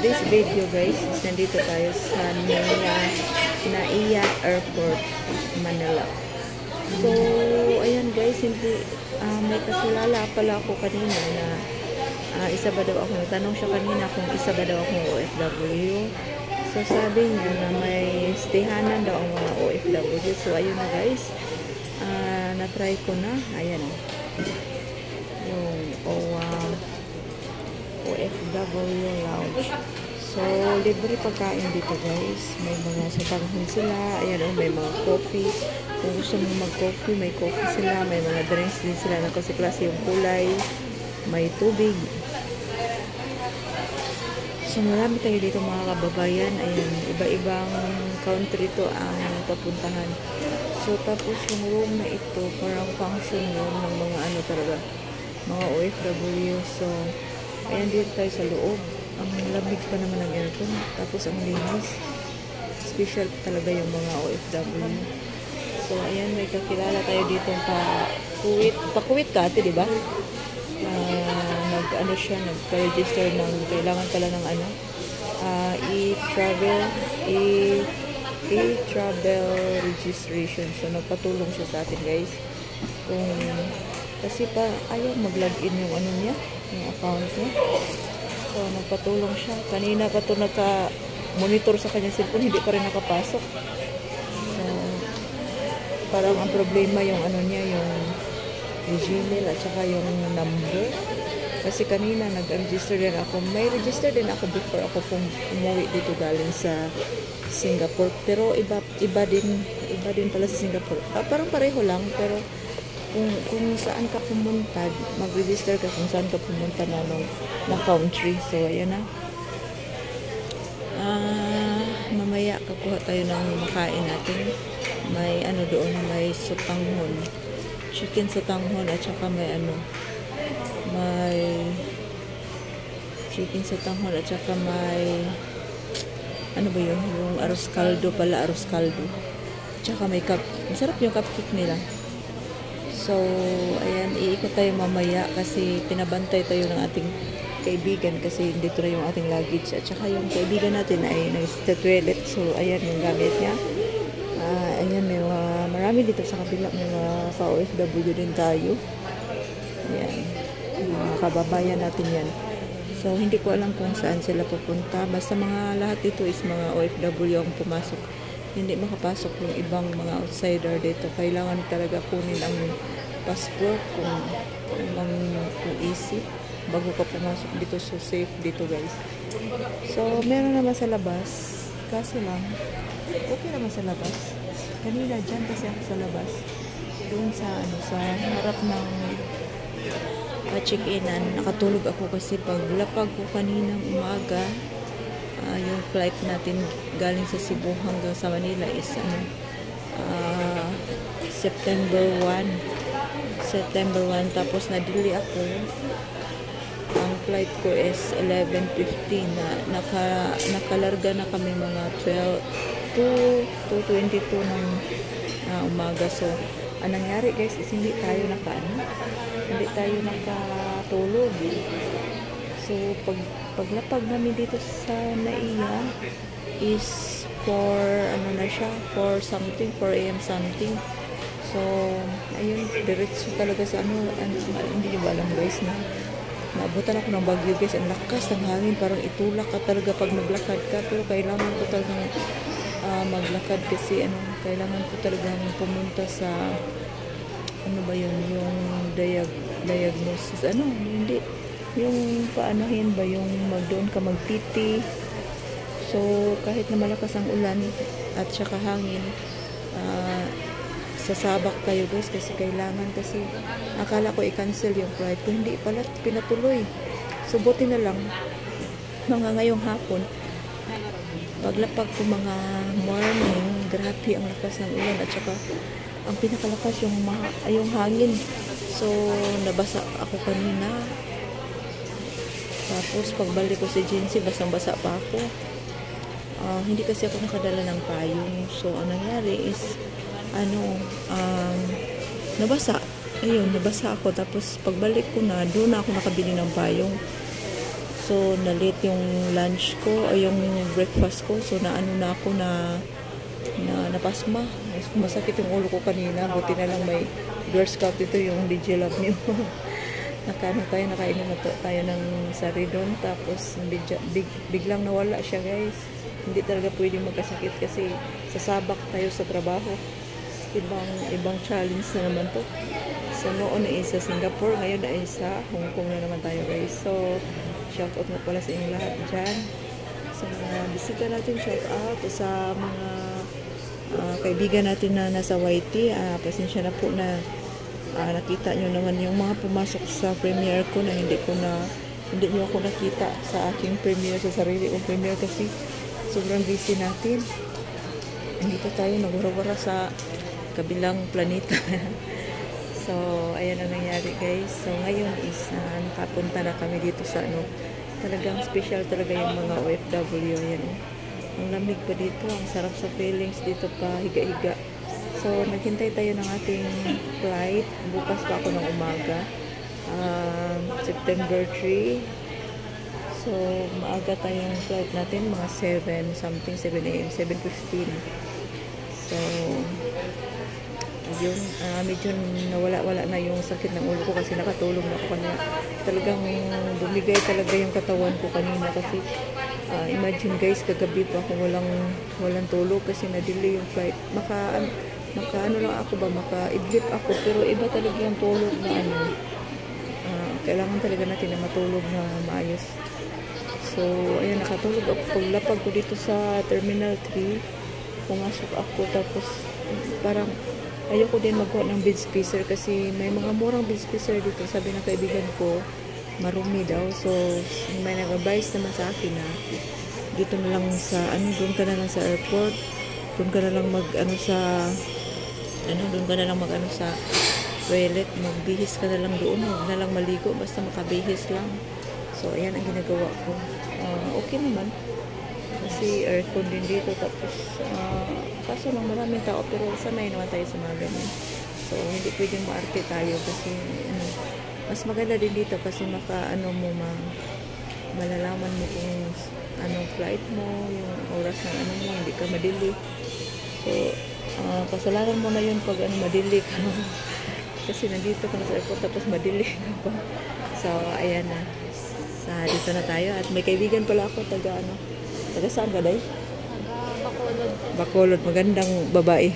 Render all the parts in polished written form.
today's video guys is nandito tayo sa Naiya Airport, Manila. So, ayan guys, hindi may kakilala pala ako kanina na isa ba daw ako, nagtanong siya kanina kung isa ba daw akong OFW. So, sabi niya na may stayhanan daw ang mga OFW. So, ayun na guys, na-try ko na, ayan yung OFW lounge. So, libre pagkain dito guys. May mga satanghon sila. Ayan may mga coffee. Kung gusto mo mag-coffee, may coffee sila. May mga drinks din sila na kasi-klase yung kulay. May tubig. So, marami tayo dito mga kababayan. Ayan, iba-ibang country to ang papuntahan. So, tapos yung room na ito, parang function room ng mga talaga, mga OFW. So, ayan dito tayo sa loob. Ang lamig pa naman ng aircon. Tapos ang linis. Special talaga yung mga OFW. So, ayan, may kakilala tayo dito pa-Kuwait ka ate, diba? Nag-register ng, kailangan pala ng e-travel registration. So, nagpatulong siya sa atin guys. Kasi ayaw mag-login yung niya, yung account niya. So, nagpatulong siya. Kanina pa ito nagka-monitor sa kanyang cellphone, hindi pa rin nakapasok. So, parang ang problema yung niya, yung Gmail at saka yung number. Kasi kanina nag-register din ako. May register din ako before ako umuwi dito galing sa Singapore. Pero iba din pala sa Singapore. Parang pareho lang, pero kung saan ka pumunta, mag-register ka kung saan ka pumunta na country. So, ayan na. Mamaya kakuha tayo ng makain natin. May doon, may sotanghon. Chicken sotanghon at saka may chicken sotanghon at saka may ba yun? Yung arroz caldo pala, arroz caldo. At saka may masarap yung cupcake nila. So, ayan, iikot tayo mamaya kasi pinabantay tayo ng ating kaibigan kasi dito na yung ating luggage. At saka yung kaibigan natin ay nag-toilet. So, ayan yung gamit niya. Ayan, may marami dito sa kabila. May mga ka-OFW din tayo. Ayan, mga kababayan natin yan. So, hindi ko alam kung saan sila pupunta. Basta lahat dito is mga OFW ang pumasok. Hindi makapasok yung ibang mga outsider dito. Kailangan talaga kunin ang passport kung easy bago ka pumasok dito. So safe dito guys. So meron naman sa labas, kaso lang okay naman sa labas. Kanina dyan kasi ako sa labas, doon sa harap ng check-inan, nakatulog ako kasi paglapag ko kaninang umaga, yung flight natin galing sa Cebu hanggang sa Manila is September 1, tapos na-delay ako. Ang flight ko is 11:15 na nakalarga na kami mga 2:22 ng umaga. So ang nangyari guys is hindi tayo nakatulog. So paglapag namin dito sa Naiya is 4 AM something. So ayun, diretso talaga sa hindi nyo ba alam guys na naabutan ako ng bagyo guys. Ang lakas ng hangin, parang itulak ka talaga pag naglakad ka. Pero kailangan ko talagang maglakad kasi kailangan ko talagang pumunta sa yung diagnosis hindi yung paanahin ba yung doon ka magtiti. So kahit na malakas ang ulan at saka hangin, sasabak kayo guys kasi kailangan, kasi akala ko i-cancel yung flight ko, hindi pala pinatuloy. So buti na lang ngayong hapon paglapag ko mga morning, grabe ang lakas ng ulan at saka ang pinakalakas yung hangin. So nabasa ako kanina. Tapos pagbalik ko sa agency, basang-basa pa ako. Hindi kasi ako nakadala ng payong. So ang nangyari is nabasa. Ayun, nabasa ako. Tapos pagbalik ko na, doon na ako nakabili ng payong. So, na-late yung lunch ko o yung breakfast ko. So, naano na ako na napasma. Masakit yung ulo ko kanina. Buti na lang may Girl Scout dito yung DJ Love Nyo. Nakainom tayo ng saridon. Tapos, biglang nawala siya, guys. Hindi talaga pwedeng magkasakit kasi sasabak tayo sa trabaho. Ibang challenge na naman to. So, noon ay sa Singapore, ngayon ay sa Hong Kong na naman tayo, guys. So, shout out na pala sa inyong lahat dyan. Sa mga bisita natin, shout out. Sa mga kaibigan natin na nasa YT, pasensya na po na nakita nyo naman yung mga pumasok sa premiere ko na hindi nyo ako nakita sa aking premiere, sa sarili kong premiere kasi sobrang busy natin. Dito tayo nagwara-wara sa kabilang planeta. So, ayan ang nangyari, guys. So, ngayon is nakapunta na kami dito sa talagang special talaga yung mga OFW. Ayan, ang lamig pa dito. Ang sarap sa feelings dito pa, higa-higa. So, naghintay tayo ng ating flight. Bukas pa ako ng umaga. September 3. So, maaga tayong flight natin. Mga 7 a.m. 7:15. So, yun, medyo nawala-wala na yung sakit ng ulo ko kasi nakatulog na ako kanina. Talagang bumigay talaga yung katawan ko kanina kasi imagine guys, kagabi pa ako walang tulog kasi na-delay yung flight. Maka lang ako ba, maka-idlip ako, pero iba talaga yung tulog na kailangan talaga natin na matulog na maayos. So, ayan, nakatulog ako. Paglapag ko dito sa Terminal 3, pumasok ako, tapos parang ayoko din magkuha ng bed spacer kasi may mga murang bed spacer dito. Sabi ng kaibigan ko, marumi daw. So, may nag-advise naman sa akin na dito na lang sa, doon ka na lang sa airport. Doon ka na lang sa toilet. Magbihis ka na lang doon. Huwag na lang maligo. Basta makabihis lang. So, ayan ang ginagawa ko. Okay naman. Kasi aircon din dito. Tapos, kaso lang maraming tao. Pero sanay naman tayo sa mga ganyan. So, hindi pwedeng maarte tayo. Kasi, mas maganda din dito. Kasi malalaman mo kung anong flight mo. Yung oras ng mo. Hindi ka madili. So, kasalanan mo na yun pag madili ka. Kasi nandito ka na sa airport. Tapos madili ka pa. So, ayan na. Dito na tayo. At may kaibigan pala ako. Taga saan ka, Day? Bacolod. Bacolod. Magandang babae.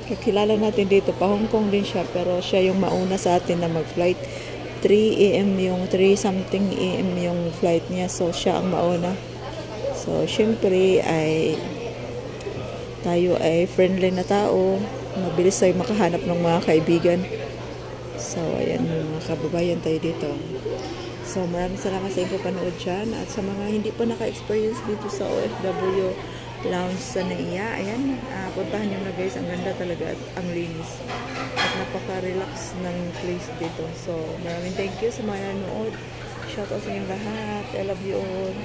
Kakilala natin dito. Pa Hong Kong din siya. Pero siya yung mauna sa atin na mag-flight. 3 something AM yung flight niya. So, siya ang mauna. So, syempre, tayo ay friendly na tao. Mabilis tayo makahanap ng mga kaibigan. So, ayan, mga kababayan tayo dito. So, maraming salamat sa inyong panood dyan. At sa mga hindi pa naka-experience dito sa OFW Lounge sa NAIA, ayan, puntahan nyo na guys. Ang ganda talaga at ang linis. At napaka-relax ng place dito. So, maraming thank you sa mga nanood. Shout out sa inyong lahat. I love you all.